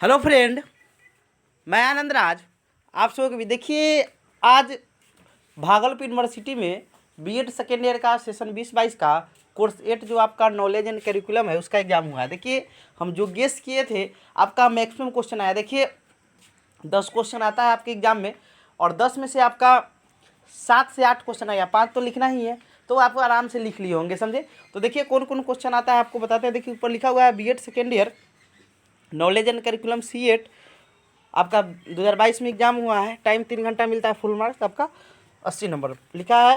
Hello friend, मैं आनंद राज आप सबको भी देखिए। आज भागलपुर यूनिवर्सिटी में बीएड सेकेंड ईयर का सेशन 20-22 का कोर्स 8 जो आपका नॉलेज एंड करिकुलम है उसका एग्जाम हुआ है। देखिए हम जो गेस किए थे आपका मैक्सिमम क्वेश्चन आया। देखिए 10 क्वेश्चन आता है आपके एग्जाम में और 10 में से आपका 7 से 8 क्वेश्चन आया, 5 तो लिखना ही है, तो आप आराम से लिख लिए होंगे, समझे। तो देखिए कौन कौन क्वेश्चन आता है आपको बताते हैं। देखिए ऊपर लिखा हुआ है BEd second year knowledge and curriculum C8 आपका 2022 में एग्जाम हुआ है। टाइम 3 घंटा मिलता है, फुल मार्क्स आपका 80 नंबर लिखा है।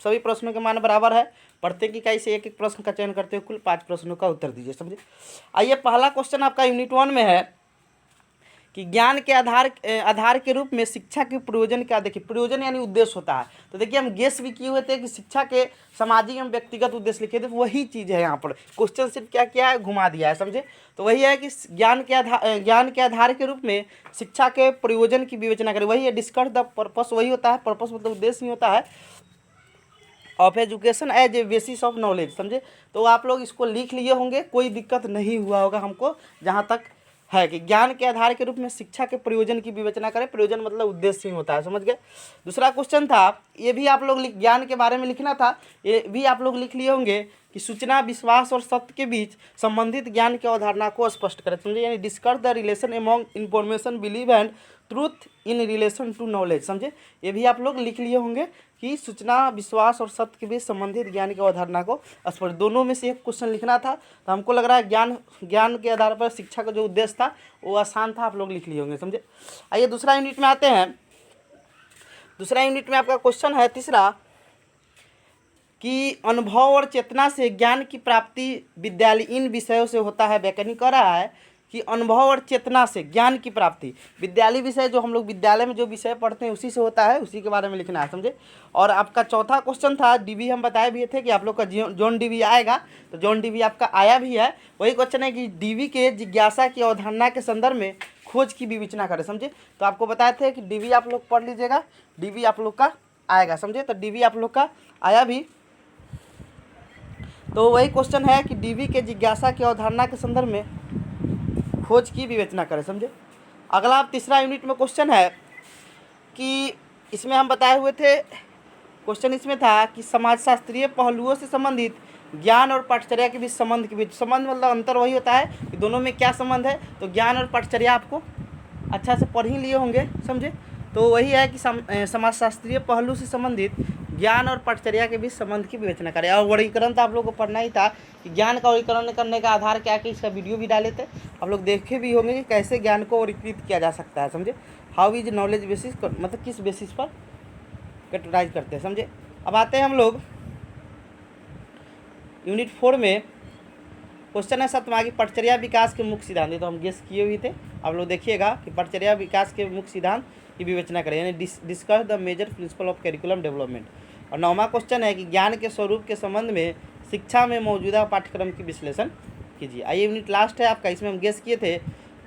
सभी प्रश्नों के मान बराबर है। प्रत्येक इकाई से एक एक प्रश्न का चयन करते हुए कुल 5 प्रश्नों का उत्तर दीजिए, समझे। आइए पहला क्वेश्चन आपका यूनिट 1 में है कि ज्ञान के आधार के रूप में शिक्षा के प्रयोजन क्या। देखिए प्रयोजन यानी उद्देश्य होता है। तो देखिए हम गेस भी किए हुए थे कि शिक्षा के सामाजिक एवं व्यक्तिगत उद्देश्य लिखे थे, वही चीज़ है यहाँ पर। क्वेश्चन सिर्फ क्या किया है, घुमा दिया है, समझे। तो वही है कि ज्ञान के आधार के रूप में शिक्षा के प्रयोजन की विवेचना करें, वही है डिस्कस द पर्पस। वही होता है, पर्पस मतलब उद्देश्य नहीं होता है, of education as a basis of knowledge, समझे। तो आप लोग इसको लिख लिए होंगे, कोई दिक्कत नहीं हुआ होगा हमको, जहाँ तक है कि ज्ञान के आधार के रूप में शिक्षा के प्रयोजन की विवेचना करें। प्रयोजन मतलब उद्देश्य ही होता है, समझ गए। दूसरा क्वेश्चन था, ये भी आप लोग ज्ञान के बारे में लिखना था, ये भी आप लोग लिख लिए होंगे कि सूचना, विश्वास और सत्य के बीच संबंधित ज्ञान की अवधारणा को स्पष्ट करें, समझे। यानी discuss the relation among information, belief and truth in relation to knowledge, समझे। ये भी आप लोग लिख लिए होंगे कि सूचना, विश्वास और सत्य के बीच संबंधित ज्ञान की अवधारणा को स्पष्ट। दोनों में से एक क्वेश्चन लिखना था, तो हमको लग रहा है ज्ञान के आधार पर शिक्षा का जो उद्देश्य था वो आसान था, आप लोग लिख लिए होंगे, समझे। आइए दूसरा यूनिट में आते हैं। दूसरा यूनिट में आपका क्वेश्चन है तीसरा कि अनुभव और चेतना से ज्ञान की प्राप्ति विद्यालय इन विषयों से होता है। वैज्ञानिक कह रहा है कि अनुभव और चेतना से ज्ञान की प्राप्ति विद्यालय विषय, जो हम लोग विद्यालय में जो विषय पढ़ते हैं उसी से होता है, उसी के बारे में लिखना है, समझे। और आपका चौथा क्वेश्चन था डीवी, हम बताए भी थे कि आप लोग का जॉन डीवी आएगा, तो जॉन डीवी आपका आया भी है। वही क्वेश्चन है कि डीवी के जिज्ञासा की अवधारणा के संदर्भ में खोज की विवेचना करें, समझे। तो आपको बताए थे कि डीवी आप लोग पढ़ लीजिएगा, डीवी आप लोग का आएगा, समझे। तो डीवी आप लोग का आया भी। तो वही क्वेश्चन है कि डीवी के जिज्ञासा की अवधारणा के संदर्भ में खोज की विवेचना करें, समझे। अगला तीसरा यूनिट में क्वेश्चन है कि इसमें हम बताए हुए थे, क्वेश्चन इसमें था कि समाजशास्त्रीय पहलुओं से संबंधित ज्ञान और पाठचर्या के बीच संबंध के बीच। संबंध मतलब अंतर वही होता है कि दोनों में क्या संबंध है। तो ज्ञान और पाठचर्या आपको अच्छा से पढ़ ही लिए होंगे, समझे। तो वही है कि समाजशास्त्रीय पहलू से संबंधित ज्ञान और पाठचर्या के बीच संबंध की विवेचना करें। और वर्गीकरण तो आप लोगों को पढ़ना ही था कि ज्ञान का वर्गीकरण करने का आधार क्या है, इसका वीडियो भी डाले थे, आप लोग देखे भी होंगे कि कैसे ज्ञान को वर्गीकृत किया जा सकता है, समझे। हाउ इज नॉलेज बेसिस, मतलब किस बेसिस पर कैटेगराइज करते हैं, समझे। अब आते हैं हम लोग यूनिट 4 में। क्वेश्चन है सप्तमा की पठचर्या विकास के मुख्य सिद्धांत। तो हम गेस किए हुए थे, आप लोग देखिएगा कि पठचर्या विकास के मुख्य सिद्धांत की विवेचना करें, यानी discuss the major principal of curriculum development. और 9वां क्वेश्चन है कि ज्ञान के स्वरूप के संबंध में शिक्षा में मौजूदा पाठ्यक्रम की विश्लेषण कीजिए। आइए यूनिट लास्ट है आपका, इसमें हम गेस किए थे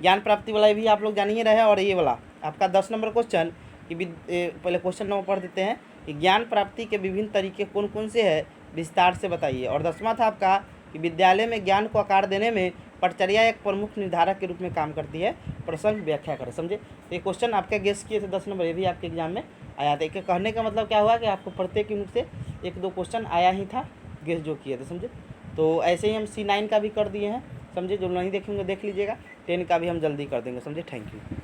ज्ञान प्राप्ति वाला भी आप लोग जान ही रहे। और ये वाला आपका 10 नंबर क्वेश्चन कि पहले क्वेश्चन नंबर पढ़ देते हैं कि ज्ञान प्राप्ति के विभिन्न तरीके कौन कौन से हैं, विस्तार से बताइए। और 10वां था आपका कि विद्यालय में ज्ञान को आकार देने में पठचर्या एक प्रमुख निर्धारक के रूप में काम करती है, प्रसंग व्याख्या करें, समझे। तो ये क्वेश्चन आपके गेस किए थे 10 नंबर, ये भी आपके एग्जाम में आया था। कहने का मतलब क्या हुआ कि आपको प्रत्येक यूनिट से 1-2 क्वेश्चन आया ही था, गेस जो किए थे, समझे। तो ऐसे ही हम C9 का भी कर दिए हैं, समझे। जो नहीं देखेंगे देख लीजिएगा, 10 का भी हम जल्दी कर देंगे, समझे। Thank you.